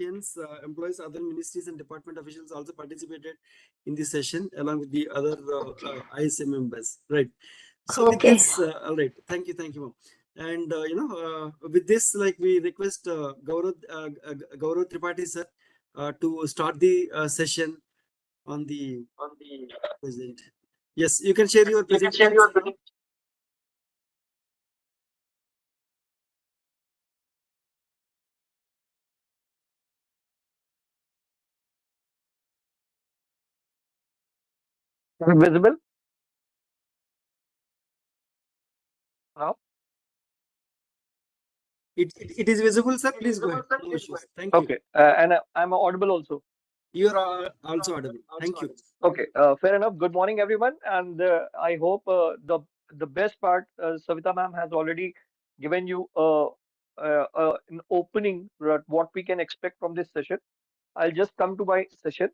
employees, other ministries and department officials also participated in this session along with the other ISEA members. Right. So with Okay. this, all right. Thank you, ma'am. And with this, like we request Gaurav Tripathi sir to start the session on the present. Yes, you can share your presentation, sir. Now. Visible now? It is visible, sir. Please go ahead. No issues. Thank you. Okay. And I'm audible also. You are also audible. Thank you. Okay. Fair enough. Good morning, everyone. And I hope the best part, Savita ma'am has already given you an opening what we can expect from this session. I'll just come to my session.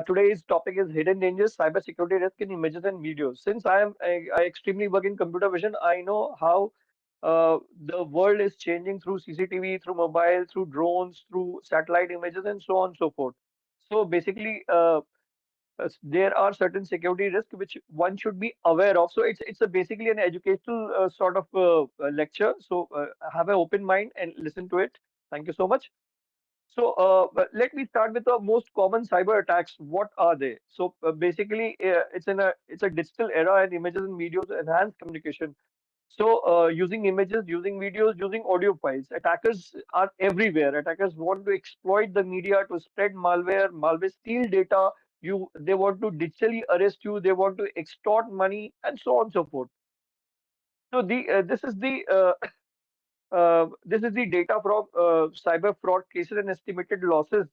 Today's topic is hidden dangers, cybersecurity risk in images and videos. Since I extremely work in computer vision, I know how the world is changing through CCTV, through mobile, through drones, through satellite images, and so on and so forth. So basically, there are certain security risks which one should be aware of. So it's basically an educational sort of lecture. So have an open mind and listen to it. Thank you so much. So but let me start with the most common cyber attacks. What are they? So basically, it's a digital era, and images and videos enhance communication. So using images, using videos, using audio files, attackers are everywhere. Attackers want to exploit the media to spread malware steal data. They want to digitally arrest you. They want to extort money, and so on and so forth. So this is the data from cyber fraud cases and estimated losses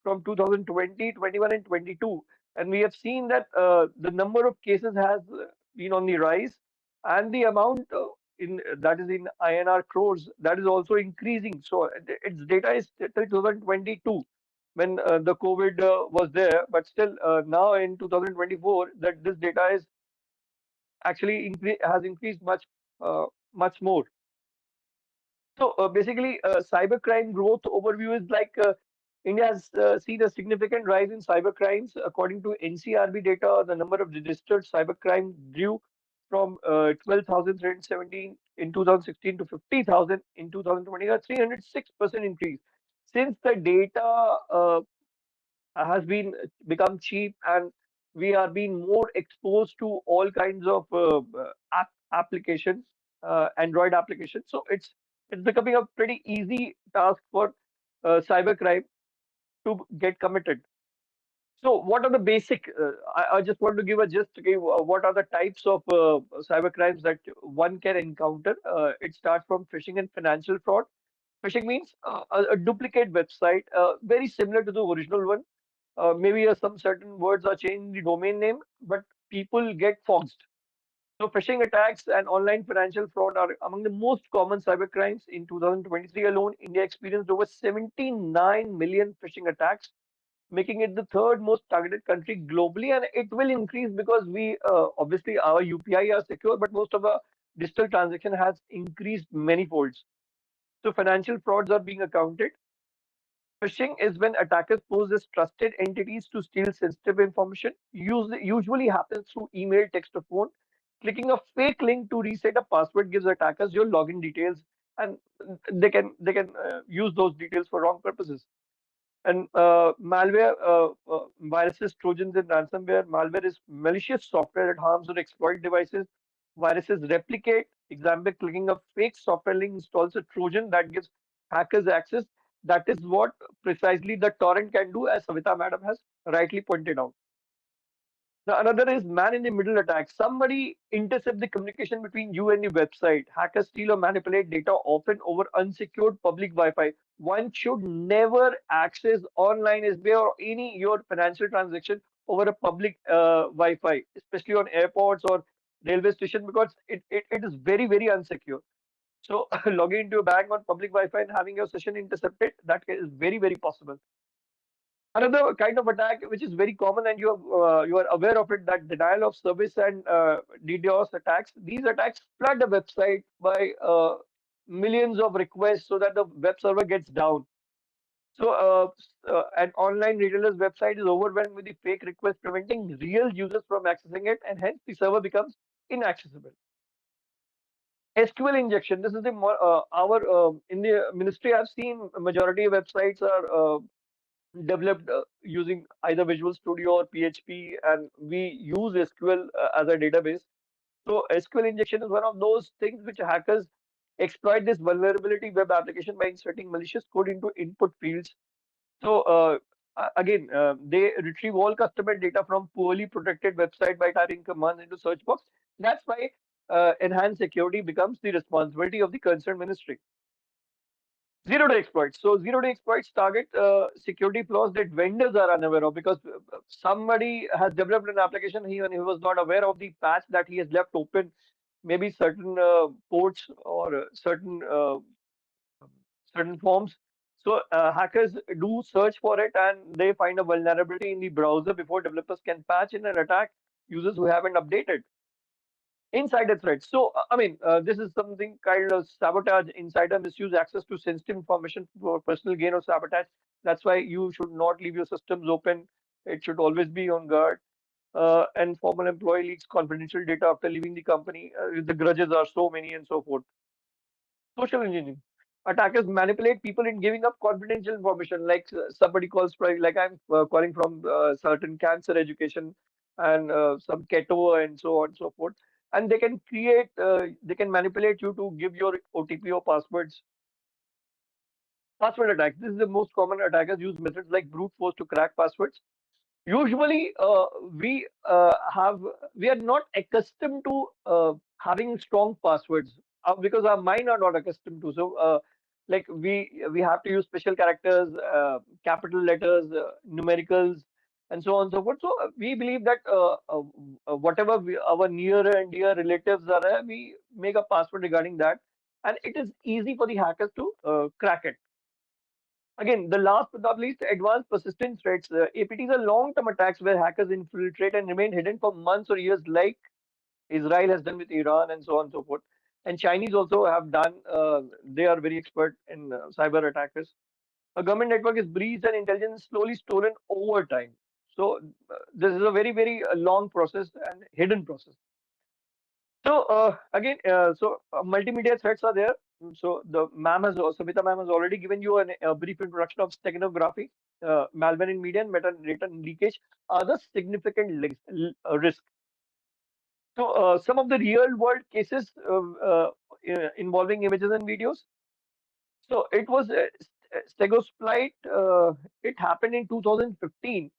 from 2020, 21, and 22. And we have seen that the number of cases has been on the rise, and the amount in that is in INR crores that is also increasing. So its data is till 2022 when the COVID was there, but still now in 2024 that this data is actually has increased much more. So basically, cybercrime growth overview is like India has seen a significant rise in cybercrimes. According to NCRB data, the number of registered cybercrime grew from 12,317 in 2016 to 50,000 in 2020, a 306% increase. Since the data has been become cheap and we are being more exposed to all kinds of applications, Android applications. So it's becoming a pretty easy task for cybercrime to get committed. So what are the basic? I just want to give a gist. Okay, what are the types of cyber crimes that one can encounter? It starts from phishing and financial fraud. Phishing means a duplicate website, very similar to the original one. Maybe some certain words are changed in the domain name, but people get foxed. So phishing attacks and online financial fraud are among the most common cyber crimes. In 2023 alone, India experienced over 79 million phishing attacks, making it the third most targeted country globally, and it will increase because we obviously our UPI are secure, but most of the digital transaction has increased many folds. So financial frauds are being accounted. Phishing is when attackers pose as trusted entities to steal sensitive information. Usually happens through email, text, or phone. Clicking a fake link to reset a password gives attackers your login details, and they can use those details for wrong purposes. And malware, viruses, trojans, and ransomware. Malware is malicious software that harms or exploits devices. Viruses replicate. Example, clicking a fake software link installs a trojan that gives hackers access. That is what precisely the torrent can do, as Savita madam has rightly pointed out. Now, another is man in the middle attack. Somebody intercept the communication between you and your website. Hackers steal or manipulate data often over unsecured public Wi-Fi. One should never access online SBI or any your financial transaction over a public Wi-Fi, especially on airports or railway station, because it is very unsecure. So logging into a bank on public Wi-Fi and having your session intercepted, that is very possible. Another kind of attack which is very common and you are aware of it, that denial of service and DDoS attacks. These attacks flood a website by millions of requests so that the web server gets down. So, an online retailer's website is overwhelmed with the fake requests, preventing real users from accessing it, and hence the server becomes inaccessible. SQL injection. This is the our in the ministry. I've seen a majority of websites are developed using either Visual Studio or PHP, and we use SQL as a database. So SQL injection is one of those things which hackers exploit this vulnerability web application by inserting malicious code into input fields. So again, they retrieve all customer data from poorly protected website by typing commands into search box. That's why enhanced security becomes the responsibility of the concerned ministry. Zero-day exploits. So zero-day exploits target security flaws that vendors are unaware of, because somebody has developed an application, he was not aware of the patch that he has left open, maybe certain ports or certain forms. So hackers do search for it, and they find a vulnerability in the browser before developers can patch in and attack users who haven't updated. Insider threats. So, I mean, this is something kind of sabotage. Insider misuse access to sensitive information for personal gain or sabotage. That's why you should not leave your systems open. It should always be on guard. And former employee leaks confidential data after leaving the company. The grudges are so many and so forth. Social engineering. Attackers manipulate people in giving up confidential information. Like somebody calls, like I'm calling from certain cancer education and some keto and so on and so forth. And they can they can manipulate you to give your OTP or passwords. Password attacks. This is the most common. Attackers use methods like brute force to crack passwords. Usually, we are not accustomed to having strong passwords because our mind are not accustomed to. So, like we have to use special characters, capital letters, numericals, and so on and so forth. So, we believe that whatever our near and dear relatives are, we make a password regarding that, and it is easy for the hackers to crack it. Again, the last but not least, advanced persistent threats. APTs are long-term attacks where hackers infiltrate and remain hidden for months or years, like Israel has done with Iran and so on and so forth. And Chinese also have done. They are very expert in cyber attackers. A government network is breached and intelligence is slowly stolen over time. So this is a very long process and hidden process. So again, multimedia threats are there. So the Samita ma'am has already given you a brief introduction of steganography, malware in media and metadata leakage are the significant risk. So some of the real world cases involving images and videos. So it was Stegosploit. It happened in 2015.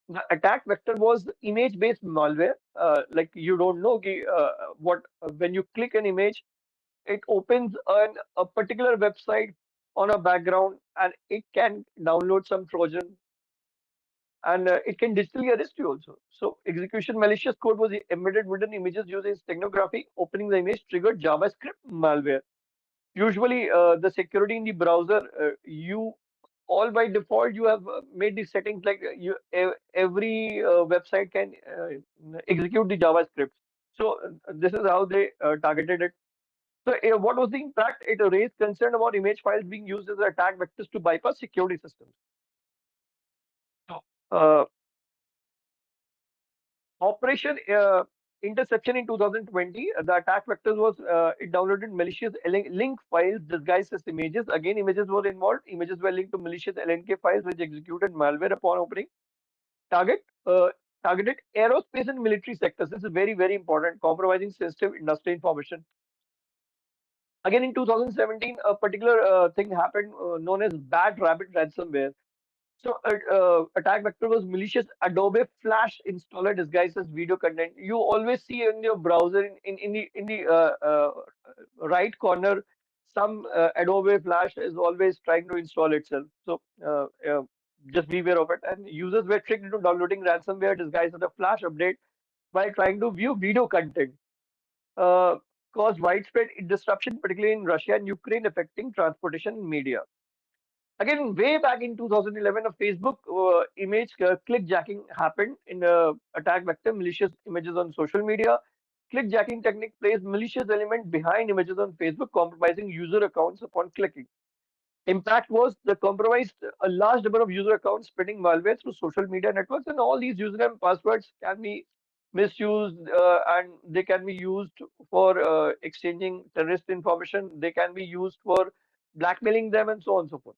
The attack vector was image-based malware. Like you don't know what when you click an image, it opens a particular website on a background, and it can download some Trojan, and it can digitally arrest you also. So execution malicious code was embedded within images using steganography. Opening the image triggered JavaScript malware. Usually, the security in the browser, you all by default you have made the settings like every website can execute the JavaScript. So this is how they targeted it. So what was the impact? It raised concern about image files being used as attack vectors to bypass security systems. So, Operation Interception in 2020, the attack vectors was it downloaded malicious link files disguised as images. Again, images were involved. Images were linked to malicious LNK files which executed malware upon opening. Target targeted aerospace and military sectors. This is very important, compromising sensitive industry information. Again, in 2017, a particular thing happened known as Bad Rabbit ransomware. So, attack vector was malicious Adobe Flash installer disguised as video content. You always see in your browser in the right corner, some Adobe Flash is always trying to install itself. So, just be aware of it. And users were tricked into downloading ransomware disguised as a Flash update while trying to view video content. Uh, Caused widespread disruption, particularly in Russia and Ukraine, affecting transportation and media. Again, way back in 2011, a Facebook image clickjacking happened in the attack vector, malicious images on social media. Clickjacking technique placed malicious element behind images on Facebook, compromising user accounts upon clicking. Impact was the compromised a large number of user accounts spreading malware through social media networks, and all these username passwords can be misused, and they can be used for exchanging terrorist information. They can be used for blackmailing them, and so on and so forth.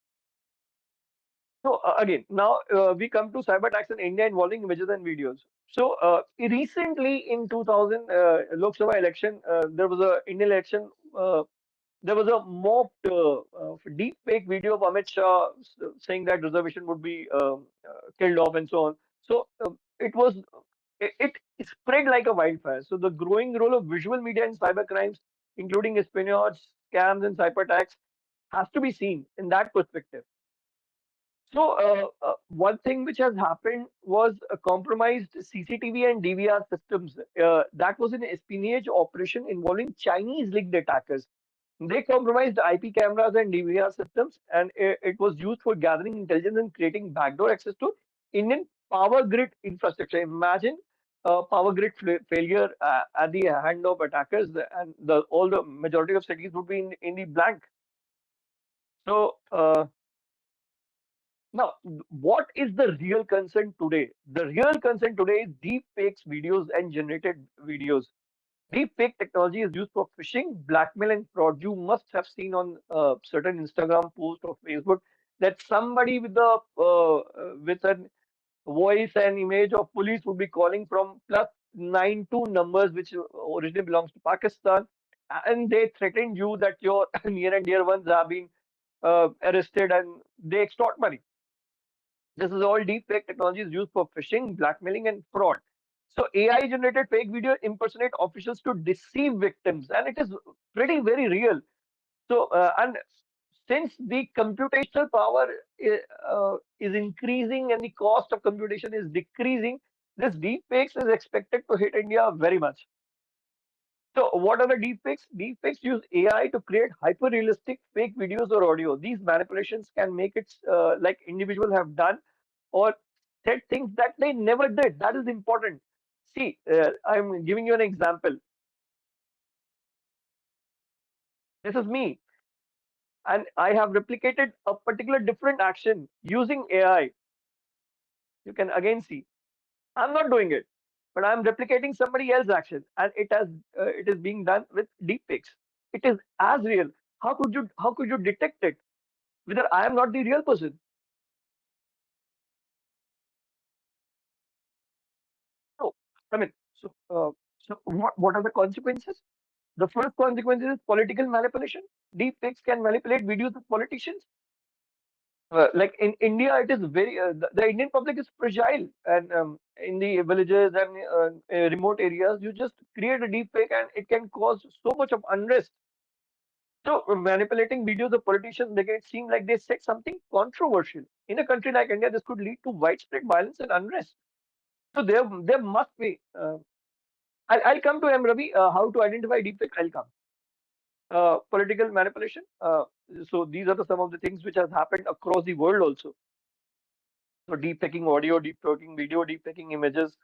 So again, now we come to cyber attacks in India involving images and videos. So recently in 2000 Lok Sabha election, there was a Indian election. There was a mocked deep fake video of Amit Shah saying that reservation would be killed off and so on. So it was it spread like a wildfire. So the growing role of visual media in cyber crimes, including espionage, scams, and cyber attacks, has to be seen in that perspective. So, one thing which has happened was a compromised CCTV and DVR systems. That was an espionage operation involving Chinese linked attackers. They compromised IP cameras and DVR systems, and it was used for gathering intelligence and creating backdoor access to Indian power grid infrastructure. Imagine power grid failure at the hand of attackers, and all the majority of cities would be in the blank. So, now, what is the real concern today? The real concern today is deep fakes videos and generated videos. Deep fake technology is used for phishing, blackmail, and fraud. You must have seen on certain Instagram post or Facebook that somebody with a voice and image of police would be calling from +92 numbers, which originally belongs to Pakistan, and they threatened you that your near and dear ones have been arrested, and they extort money. This is all deepfake technology is used for phishing, blackmailing, and fraud. So AI generated fake video impersonate officials to deceive victims, and it is pretty very real. So and since the computational power is increasing and the cost of computation is decreasing, this deepfakes is expected to hit India very much. So what are the deepfakes? Deepfakes use AI to create hyper-realistic fake videos or audio. These manipulations can make it like individuals have done or said things that they never did. That is important. See, I'm giving you an example. This is me, and I have replicated a particular different action using AI. You can again see. I'm not doing it, but I'm replicating somebody else's action, and it is being done with deepfakes. It is as real. How could you detect it? Whether I am not the real person. No, I mean, so what are the consequences? The first consequence is political manipulation. Deepfakes can manipulate videos of politicians. Like in India, it is the Indian public is fragile, and in the villages and remote areas, you just create a deepfake and it can cause so much of unrest. So manipulating videos of politicians make it seem like they said something controversial. In a country like India, this could lead to widespread violence and unrest. So there must be. I'll come to M. Ravi. How to identify deepfake? I'll come. Political manipulation. So these are some of the things which has happened across the world also. So deepfaking audio, deepfaking video, deepfaking images.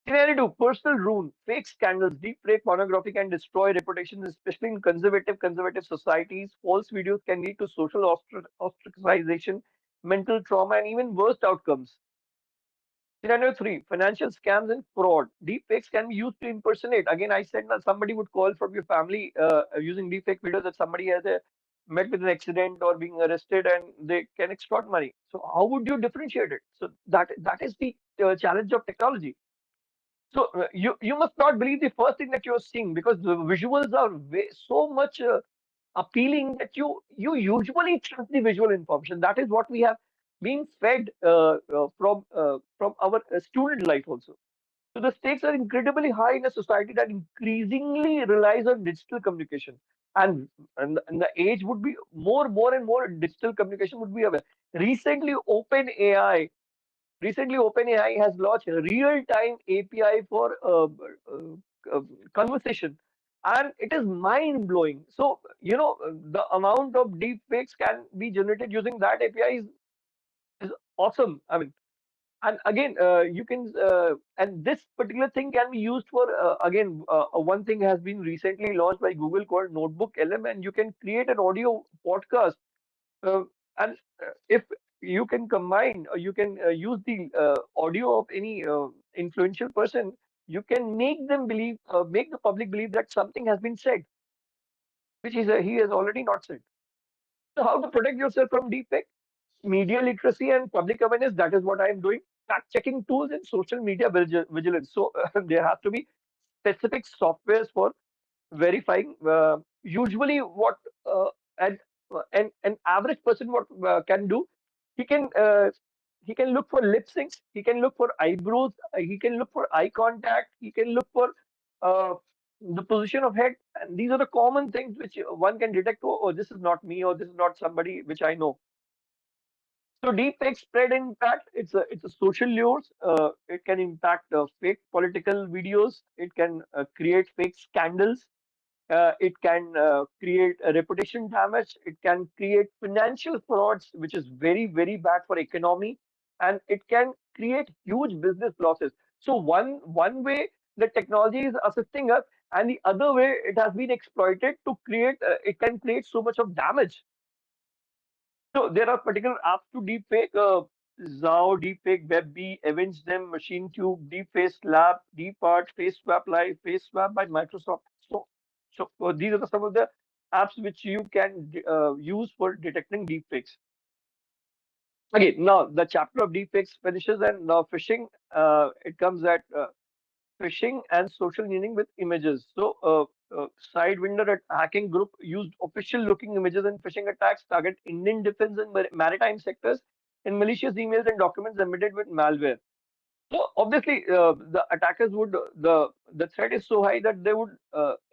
Scenario two, personal ruin, fake scandals, deepfake pornography can destroy reputations, especially in conservative societies. False videos can lead to social ostracization, mental trauma, and even worst outcomes. Scenario three, financial scams and fraud. Deepfakes can be used to impersonate. Again, I said that somebody would call from your family using deepfake videos that somebody has met with an accident or being arrested and they can extort money. So how would you differentiate it? So that is the challenge of technology. So you must not believe the first thing that you're seeing because the visuals are so much appealing that you usually trust the visual information. That is what we have been fed from our student life also. So the stakes are incredibly high in a society that increasingly relies on digital communication, and the age would be more and more digital communication would be available. Recently, OpenAI has launched a real-time API for conversation, and it is mind-blowing. So, the amount of deep fakes can be generated using that API is awesome. I mean, and again, and this particular thing can be used for, one thing has been recently launched by Google called Notebook LM, and you can create an audio podcast And if you can combine, or you can use the audio of any influential person, you can make them believe, make the public believe that something has been said, which he has already not said. So how to protect yourself from deepfake? Media literacy and public awareness. That is what I am doing. Fact checking tools and social media vigilance. So there have to be specific softwares for verifying. Usually, what an, an average person what can do, he can uh, he can look for lip syncs, he can look for eyebrows, he can look for eye contact, he can look for uh, the position of head. And these are the common things which one can detect. Oh, this is not me, or this is not somebody which I know. So deepfake spread impact. It's a social lures. It can impact fake political videos. It can create fake scandals. It can create a reputation damage. It can create financial frauds, which is very, very bad for economy, and it can create huge business losses. So one way the technology is assisting us, and the other way it has been exploited to create. It can create so much of damage. So there are particular apps to deepfake. Zao, Deepfake, WebB, Avenge Machine Tube, Deepface Lab, Deepart, Face Swap Live, Face Swap by Microsoft. So these are some of the apps which you can use for detecting deepfakes. Okay, now the chapter of deepfakes finishes, and now phishing. It comes at phishing and social meaning with images. So, Sidewinder at hacking group used official-looking images in phishing attacks, target Indian defense and maritime sectors, and malicious emails and documents embedded with malware. So, obviously, the attackers would the threat is so high that they would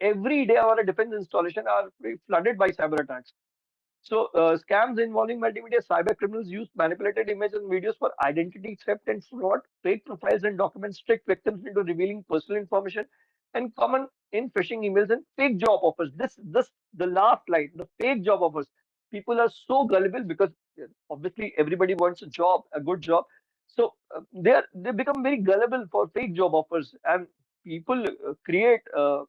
every day our defense installation are flooded by cyber attacks. So, scams involving multimedia cyber criminals use manipulated images and videos for identity theft and fraud, fake profiles and documents trick victims into revealing personal information, and common in phishing emails and fake job offers. This, the last line, the fake job offers. People are so gullible because obviously everybody wants a job, a good job. So they become very gullible for fake job offers, and people create a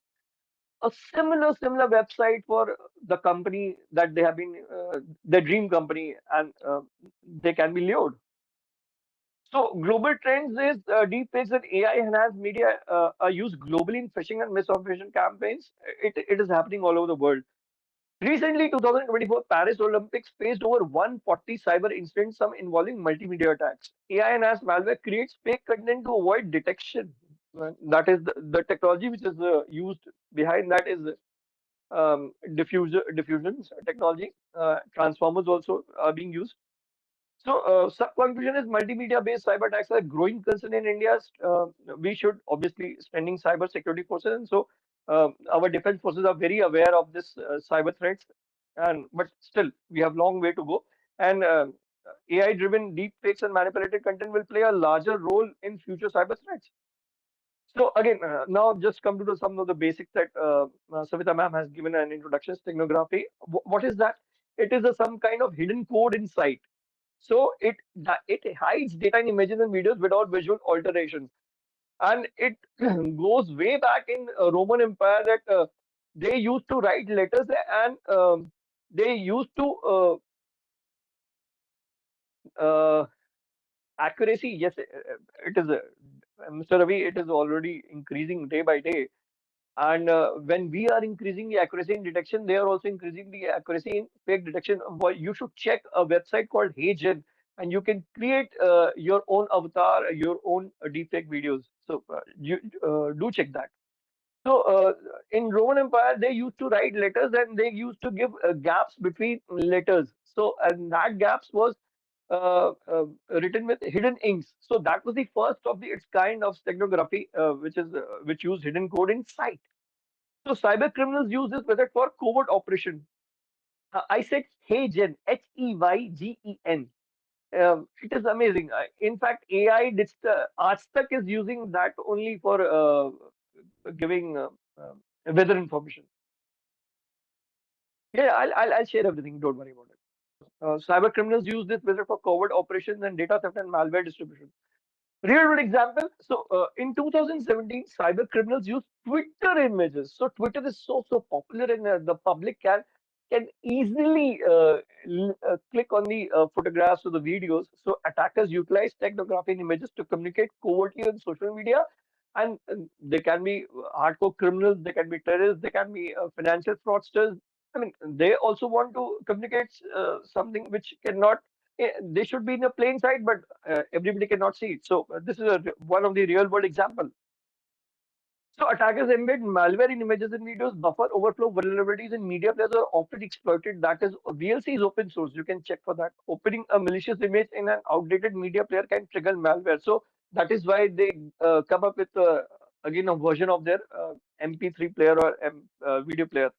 similar website for the company that they have been their dream company, and they can be lured. So global trends is deepfakes and AI enhanced media are used globally in phishing and misinformation campaigns. It is happening all over the world. Recently, 2024 Paris Olympics faced over 140 cyber incidents, some involving multimedia attacks. AI enhanced malware creates fake content to avoid detection. That is the technology which is used behind that is diffusions technology. Transformers also are being used. So, sub conclusion is multimedia-based cyber attacks are a growing concern in India. We should obviously strengthening cyber security forces, and so our defense forces are very aware of this cyber threats. And but still, we have long way to go. And AI-driven deep fakes and manipulated content will play a larger role in future cyber threats. So again, now just come to some of the basics that Savita ma'am has given an introduction. Steganography. What is that? It is some kind of hidden code inside. So it hides data in images and videos without visual alterations, and it goes way back in Roman Empire that they used to write letters, and they used to uh, accuracy. Yes, it is. Mr. Ravi, it is already increasing day by day. And when we are increasing the accuracy in detection, they are also increasing the accuracy in fake detection. You should check a website called HeyGen, and you can create your own avatar, your own deepfake videos. So you do check that. So in Roman Empire, they used to write letters, and they used to give gaps between letters. So and that gaps was written with hidden inks. So that was the first of its kind of steganography, which used hidden code in sight. So cyber criminals use this method for covert operation. I said HeyGen, HeyGen. It is amazing. In fact, AI Artstuck is using that only for giving weather information. Yeah, I'll share everything. Don't worry about it. Cyber criminals use this method for covert operations and data theft and malware distribution. Real world example. So in 2017, cyber criminals use Twitter images. So Twitter is so popular, and the public can can easily click on the photographs or the videos. So attackers utilize technography and images to communicate covertly on social media. And they can be hardcore criminals, they can be terrorists, they can be financial fraudsters. I mean, they also want to communicate something which cannot, they should be in a plain sight, but everybody cannot see it. So this is one of the real world example. So attackers embed malware in images and videos, buffer overflow vulnerabilities in media players are often exploited. That is, VLC is open source. You can check for that. Opening a malicious image in an outdated media player can trigger malware. So that is why they come up with again a version of their MP3 player or video player.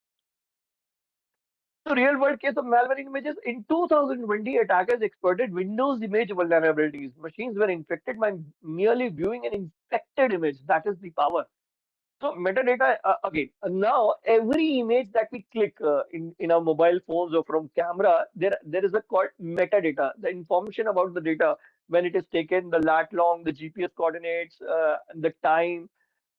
So real world case of malware in images. In 2020, attackers exploited Windows image vulnerabilities. Machines were infected by merely viewing an infected image. That is the power. So metadata again. Now every image that we click in our mobile phones or from camera, there is a called metadata, the information about the data when it is taken, the lat long, the GPS coordinates, the time,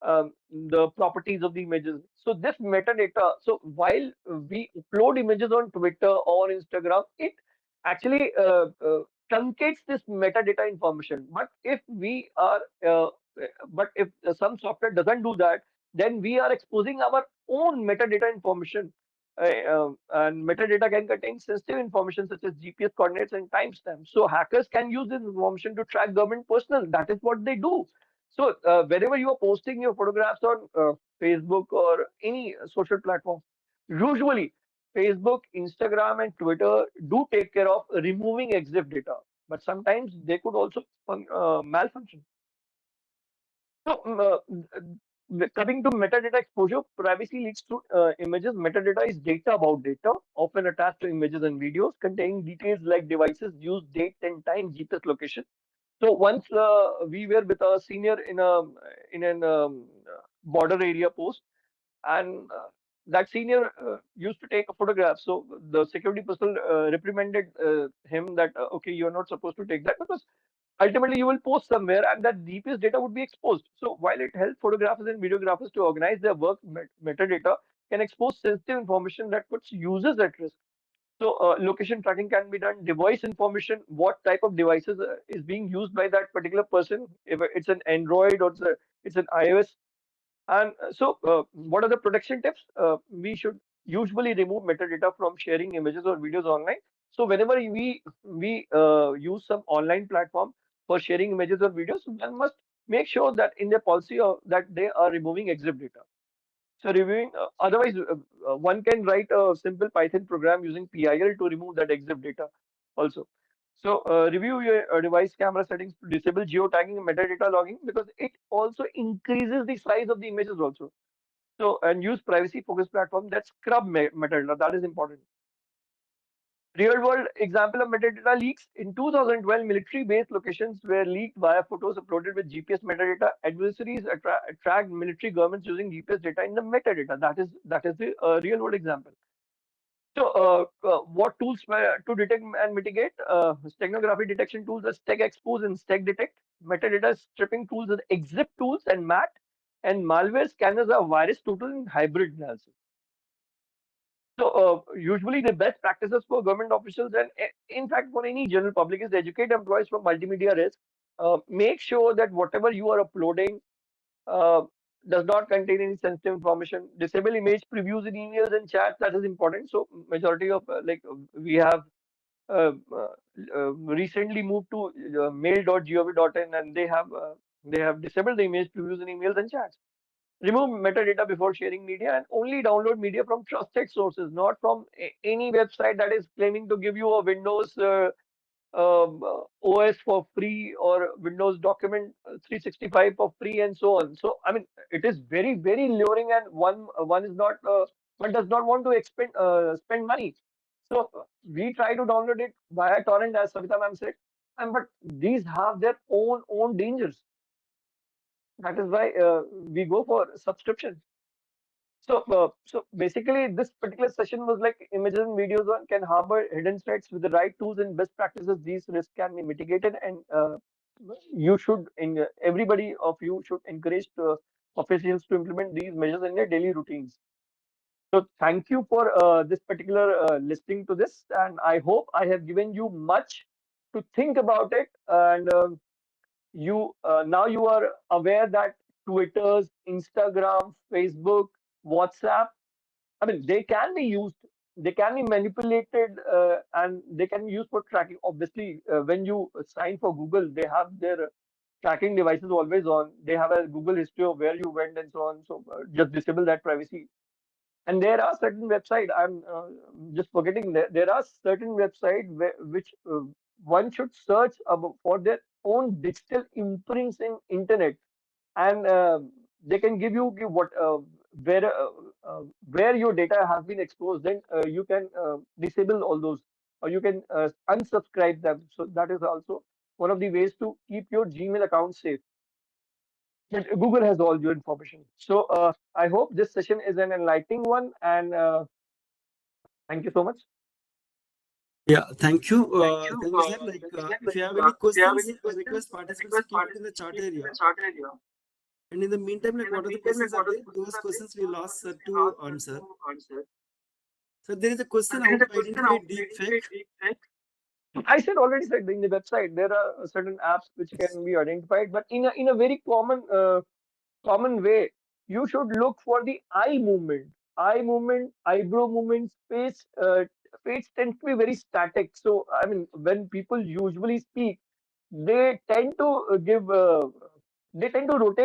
the properties of the images. So this metadata. So while we upload images on Twitter or Instagram, it actually truncates this metadata information. But if some software doesn't do that, then we are exposing our own metadata information. And metadata can contain sensitive information such as GPS coordinates and timestamps. So hackers can use this information to track government personnel. That is what they do. So wherever you are posting your photographs on Facebook or any social platform, usually Facebook, Instagram, and Twitter do take care of removing EXIF data, but sometimes they could also malfunction. So, coming to metadata exposure, privacy leads to images. Metadata is data about data, often attached to images and videos, containing details like devices, use, date, and time, GPS location. So once we were with a senior in an border area post, and that senior used to take a photograph. So the security personnel reprimanded him that okay, you are not supposed to take that because ultimately you will post somewhere and that GPS data would be exposed. So while it helps photographers and videographers to organize their work, metadata can expose sensitive information that puts users at risk. So location tracking can be done, device information, what type of devices is being used by that particular person, if it's an Android or it's an iOS. And what are the protection tips? We should usually remove metadata from sharing images or videos online. So whenever we use some online platform for sharing images or videos, one must make sure that in their policy that they are removing EXIF data. So reviewing, otherwise, one can write a simple Python program using PIL to remove that EXIF data also. So review your device camera settings to disable geotagging and metadata logging because it also increases the size of the images also. So and use privacy focused platform that scrub metadata. That is important. Real world example of metadata leaks. In 2012, military base locations were leaked via photos uploaded with GPS metadata. Adversaries tracked military governments using GPS data in the metadata. That is the real world example. So, what tools to detect and mitigate? Steganography detection tools are Steg Expose and Steg Detect. Metadata stripping tools are EXIF tools and MAT. And malware scanners are virus total and hybrid analysis. So, usually the best practices for government officials and in fact for any general public is educate employees from multimedia risk. Make sure that whatever you are uploading uh, does not contain any sensitive information. Disable image previews in emails and chats. That is important. So majority of we have uh, uh, recently moved to mail.gov.in and they have disabled the image previews in emails and chats. Remove metadata before sharing media and only download media from trusted sources, not from any website that is claiming to give you a Windows OS for free or Windows Document 365 for free and so on. So I mean, it is very luring, and one is not one does not want to spend money. So we try to download it via torrent, as Savita ma'am said, and but these have their own dangers. That is why we go for subscription. So basically, this particular session was like images and videos on can harbor hidden threats with the right tools and best practices. These risks can be mitigated, and everybody of you should encourage officials to implement these measures in their daily routines. So thank you for this particular listening to this, and I hope I have given you much to think about it. And you now you are aware that Twitter's, Instagram, Facebook, WhatsApp, I mean, they can be used, they can be manipulated, and they can be used for tracking. Obviously, when you sign for Google, they have their tracking devices always on. They have a Google history of where you went and so on. So just disable that privacy. And there are certain websites, I'm just forgetting, there are certain websites which one should search about for their own digital imprints in internet, and they can give what where uh, where your data has been exposed. Then you can disable all those, or you can unsubscribe them. So that is also one of the ways to keep your Gmail account safe. But Google has all your information. So I hope this session is an enlightening one, and thank you so much. Yeah, thank you, sir. Like, if you have any questions, I request participants to keep it in the chat area. And in the meantime, like, what are the questions are there? Those questions we'll ask sir to answer. So there is a question: how to identify deep fake? I said already said in the website there are certain apps which Yes. can be identified, but in a very common way. You should look for the eye movement, eyebrow movement, face tends to be very static. So I mean, when people usually speak, they tend to give, they tend to rotate